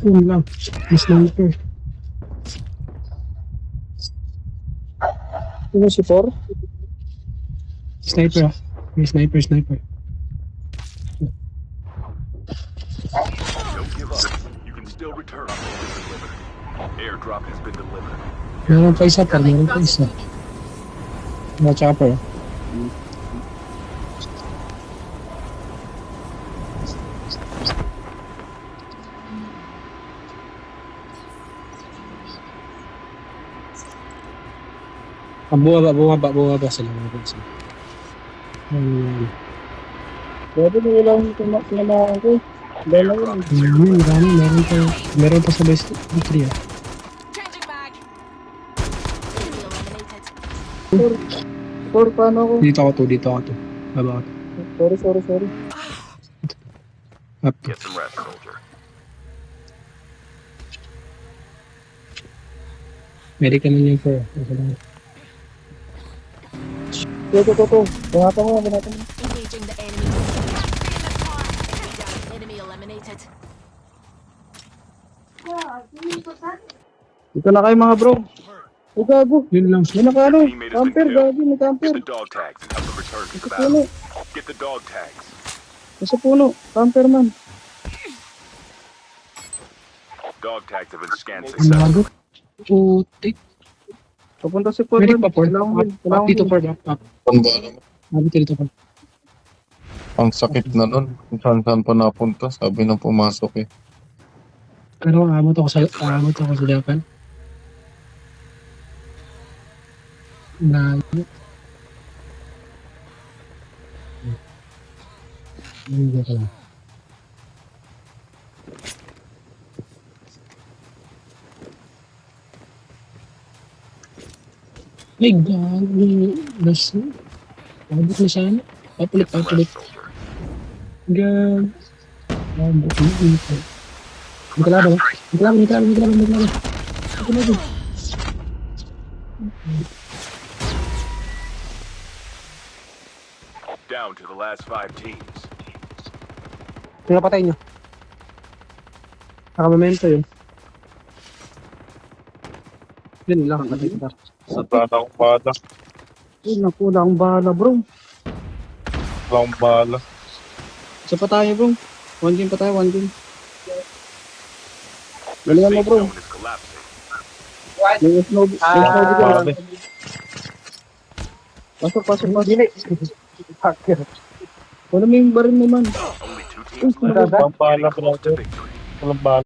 Yun lang. May sniper. Sino si Por? Sniper ah. May sniper. Don't give up. You can still return when it's delivered. Airdrop has been delivered. Meron pa isa pa. Meron pa isa. Mga chopper. Bumaba sila. Pwede mo lang tinamaan ko. Dala yun. Meron pa sa best 3 ah. Changing mag. Enemy eliminated. Por, paano ako? Dito ako to. Baba ako to. Sorry. Up. Get some rest, soldier. Medic naman yung 4. Ito. Bunatan mo. Engaging the enemy. Enemy eliminated. Dito na kayo mga bro. O gago. Yun lang. May nakano. Teammate has Camper, been killed. gago. May camper. Get the dog tags and help them return to the Sa puno. battle. Get the dog tags. Sa puno. Camper man. Dog tags have been scanned Ang successfully. lagot. Putik. Papunta si Por. Medic pa, Por. Kailangan Dito, Por. Dito, Por. Ang sakit na nun. Kung saan pa napunta. Sabi nang pumasok eh. Pero aabot ako sa Japan. Na hindi ko lang. Ay, gago. Abot na sana. Papulit. Some rest, soldier. Gago. Abot na ito. Hindi kalaban. Down to the last 5 teams. Pinapatay nyo. Nakamamento yun. Yun lang ang patay ko. Wala na akong bala. Ay, naku, wala akong bala bro. Wala akong bala. Isa pa tayo bro. One game pa tayo. Galingan mo Safe bro. zone is collapsing. May snow Bala. Pasok. Dili. Wala mo yung baril mo man. Only 2 teams left. Walang bala, Getting close to brother. victory. Walang bala.